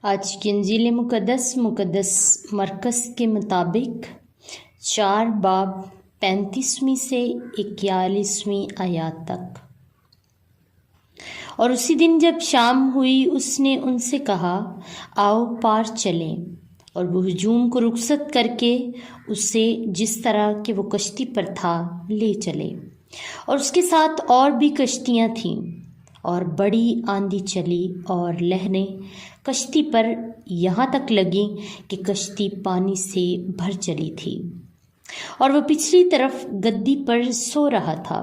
آج کی انجیل مقدس مرکز کے مطابق 4 باب 35ویں سے 41ویں آیات تک۔ اور اسی دن جب شام ہوئی اس نے ان سے کہا، آؤ پار چلیں، اور وہ ہجوم کو رخصت کر کے اسے جس طرح کہ وہ کشتی پر تھا لے چلے، اور اس کے ساتھ اور بھی کشتیاں تھیں، اور بڑی آندھی چلی اور لہریں کشتی پر یہاں تک لگیں کہ کشتی پانی سے بھر چلی تھی، اور وہ پچھلی طرف گدی پر سو رہا تھا۔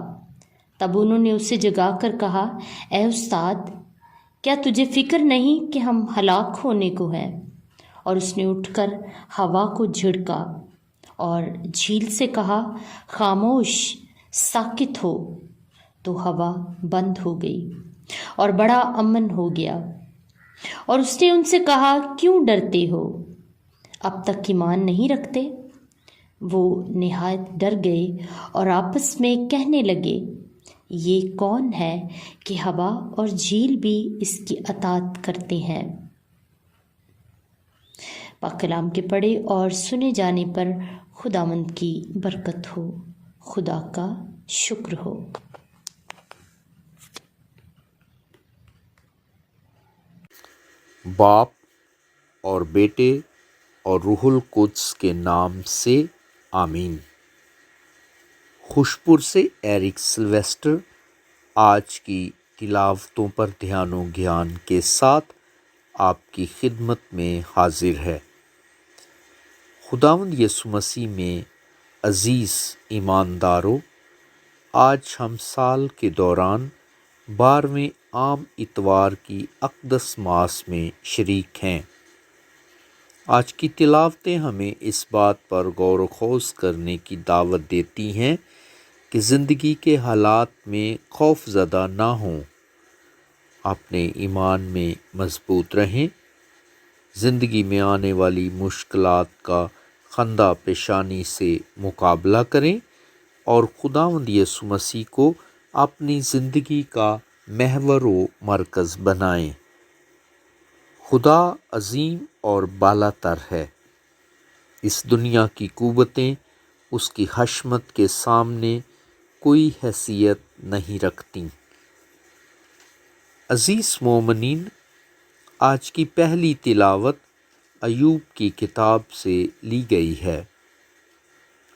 تب انہوں نے اسے جگا کر کہا، اے استاد، کیا تجھے فکر نہیں کہ ہم ہلاک ہونے کو ہیں؟ اور اس نے اٹھ کر ہوا کو جھڑکا اور جھیل سے کہا، خاموش، ساکت ہو، تو ہوا بند ہو گئی اور بڑا امن ہو گیا۔ اور اس نے ان سے کہا، کیوں ڈرتے ہو؟ اب تک ایمان نہیں رکھتے؟ وہ نہایت ڈر گئے اور آپس میں کہنے لگے، یہ کون ہے کہ ہوا اور جھیل بھی اس کی اطاعت کرتے ہیں؟ پاک کلام کے پڑھے اور سنے جانے پر خداوند کی برکت ہو، خدا کا شکر ہو۔ باپ اور بیٹے اور روح القدس کے نام سے آمین۔ خوشپور سے ایرک سلویسٹر آج کی تلاوتوں پر دھیان و گیان کے ساتھ آپ کی خدمت میں حاضر ہے۔ خداوند یسوع مسیح میں عزیز ایماندارو، آج ہم سال کے دوران 12ویں عام اتوار کی اقدس ماس میں شریک ہیں۔ آج کی تلاوتیں ہمیں اس بات پر غور و خوض کرنے کی دعوت دیتی ہیں کہ زندگی کے حالات میں خوف زدہ نہ ہوں، اپنے ایمان میں مضبوط رہیں، زندگی میں آنے والی مشکلات کا خندہ پیشانی سے مقابلہ کریں اور خداوند یسوع مسیح کو اپنی زندگی کا محور و مرکز بنائیں۔ خدا عظیم اور بالا تر ہے۔ اس دنیا کی قوتیں اس کی حشمت کے سامنے کوئی حیثیت نہیں رکھتیں۔ عزیز مومنین، آج کی پہلی تلاوت ایوب کی کتاب سے لی گئی ہے۔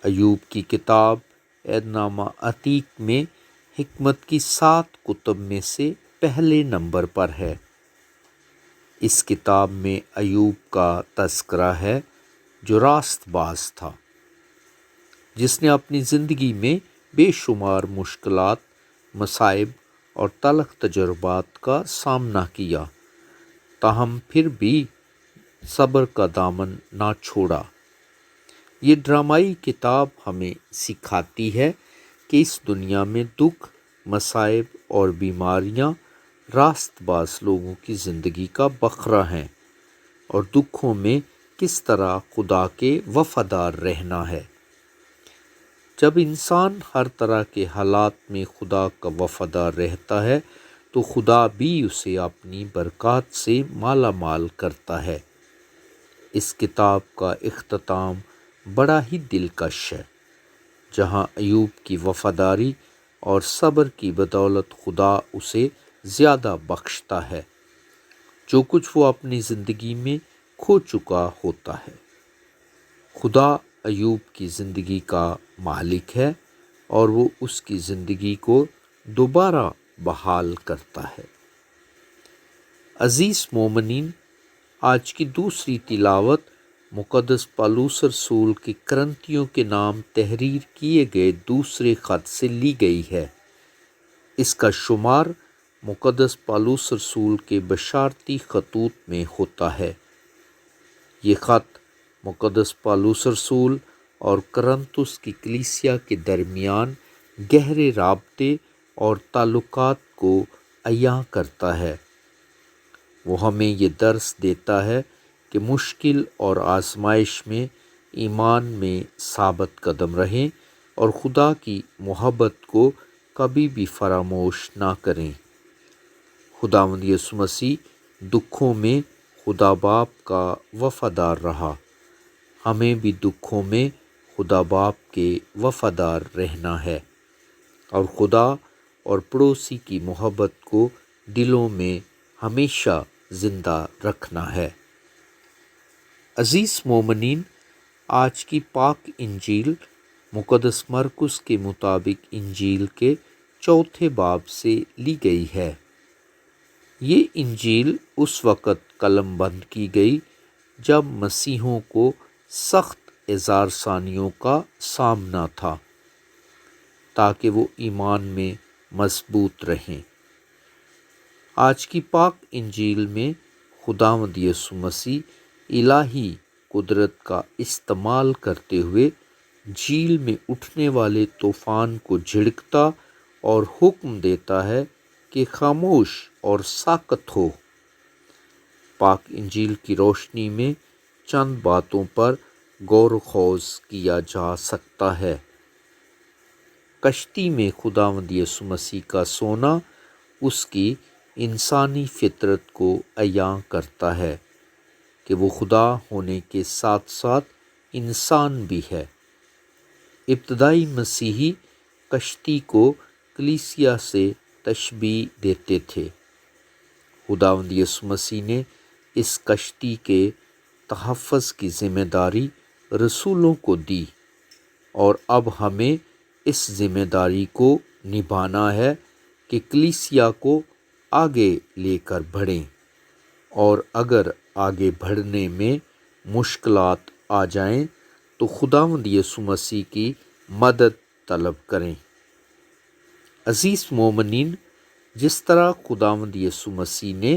ایوب کی کتاب عہد نامہ عتیق میں حکمت کی 7 کتب میں سے پہلے نمبر پر ہے۔ اس کتاب میں ایوب کا تذکرہ ہے جو راست باز تھا، جس نے اپنی زندگی میں بے شمار مشکلات، مصائب اور تلخ تجربات کا سامنا کیا، تاہم پھر بھی صبر کا دامن نہ چھوڑا۔ یہ ڈرامائی کتاب ہمیں سکھاتی ہے کہ اس دنیا میں دکھ، مصائب اور بیماریاں راست باز لوگوں کی زندگی کا بکھرا ہیں، اور دکھوں میں کس طرح خدا کے وفادار رہنا ہے۔ جب انسان ہر طرح کے حالات میں خدا کا وفادار رہتا ہے تو خدا بھی اسے اپنی برکات سے مالا مال کرتا ہے۔ اس کتاب کا اختتام بڑا ہی دلکش ہے، جہاں ایوب کی وفاداری اور صبر کی بدولت خدا اسے زیادہ بخشتا ہے، جو کچھ وہ اپنی زندگی میں کھو چکا ہوتا ہے۔ خدا ایوب کی زندگی کا مالک ہے اور وہ اس کی زندگی کو دوبارہ بحال کرتا ہے۔ عزیز مومنین، آج کی دوسری تلاوت مقدس پالوس رسول کے کرنتیوں کے نام تحریر کیے گئے دوسرے خط سے لی گئی ہے۔ اس کا شمار مقدس پالوس رسول کے بشارتی خطوط میں ہوتا ہے۔ یہ خط مقدس پالوس رسول اور کرنتس کی کلیسیا کے درمیان گہرے رابطے اور تعلقات کو عیاں کرتا ہے۔ وہ ہمیں یہ درس دیتا ہے کہ مشکل اور آزمائش میں ایمان میں ثابت قدم رہیں اور خدا کی محبت کو کبھی بھی فراموش نہ کریں۔ خداوند یسوع مسیح دکھوں میں خدا باپ کا وفادار رہا، ہمیں بھی دکھوں میں خدا باپ کے وفادار رہنا ہے اور خدا اور پڑوسی کی محبت کو دلوں میں ہمیشہ زندہ رکھنا ہے۔ عزیز مومنین، آج کی پاک انجیل مقدس مرکس کے مطابق انجیل کے 4 باب سے لی گئی ہے۔ یہ انجیل اس وقت قلم بند کی گئی جب مسیحیوں کو سخت اظہار ثانیوں کا سامنا تھا تاکہ وہ ایمان میں مضبوط رہیں۔ آج کی پاک انجیل میں خداوند یسوع مسیح الہی قدرت کا استعمال کرتے ہوئے جھیل میں اٹھنے والے طوفان کو جھڑکتا اور حکم دیتا ہے کہ خاموش اور ساکت ہو۔ پاک انجیل کی روشنی میں چند باتوں پر غور و خوض کیا جا سکتا ہے۔ کشتی میں خداوند یسوع مسیح کا سونا اس کی انسانی فطرت کو عیاں کرتا ہے کہ وہ خدا ہونے کے ساتھ ساتھ انسان بھی ہے۔ ابتدائی مسیحی کشتی کو کلیسیا سے تشبیہ دیتے تھے۔ خداوند یسوع مسیح نے اس کشتی کے تحفظ کی ذمہ داری رسولوں کو دی اور اب ہمیں اس ذمہ داری کو نبھانا ہے کہ کلیسیا کو آگے لے کر بڑھیں، اور اگر آگے بڑھنے میں مشکلات آ جائیں تو خداوند یسوع مسیح کی مدد طلب کریں۔ عزیز مومنین، جس طرح خداوند یسوع مسیح نے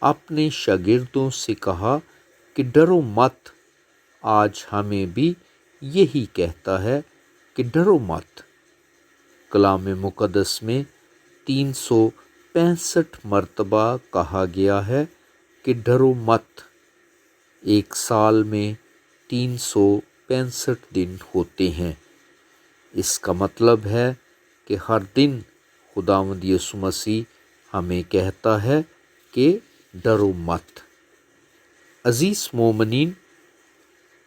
اپنے شاگردوں سے کہا کہ ڈرو مت، آج ہمیں بھی یہی کہتا ہے کہ ڈرو مت۔ کلام مقدس میں 365 مرتبہ کہا گیا ہے کہ ڈرو مت۔ ایک سال میں 365 دن ہوتے ہیں۔ اس کا مطلب ہے کہ ہر دن خداوند یسوع مسیح ہمیں کہتا ہے کہ ڈرو مت۔ عزیز مومنین،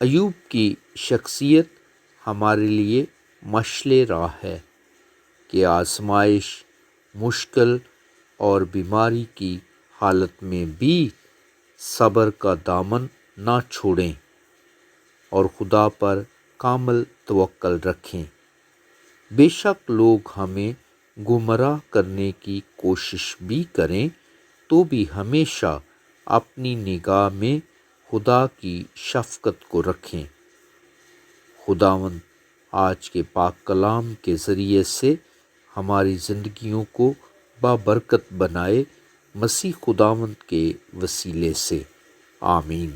ایوب کی شخصیت ہمارے لیے مشعل راہ ہے کہ آزمائش، مشکل اور بیماری کی حالت میں بھی صبر کا دامن نہ چھوڑیں اور خدا پر کامل توکل رکھیں۔ بے شک لوگ ہمیں گمراہ کرنے کی کوشش بھی کریں تو بھی ہمیشہ اپنی نگاہ میں خدا کی شفقت کو رکھیں۔ خداوند آج کے پاک کلام کے ذریعے سے ہماری زندگیوں کو بابرکت بنائے، مسیح خداوند کے وسیلے سے، آمین۔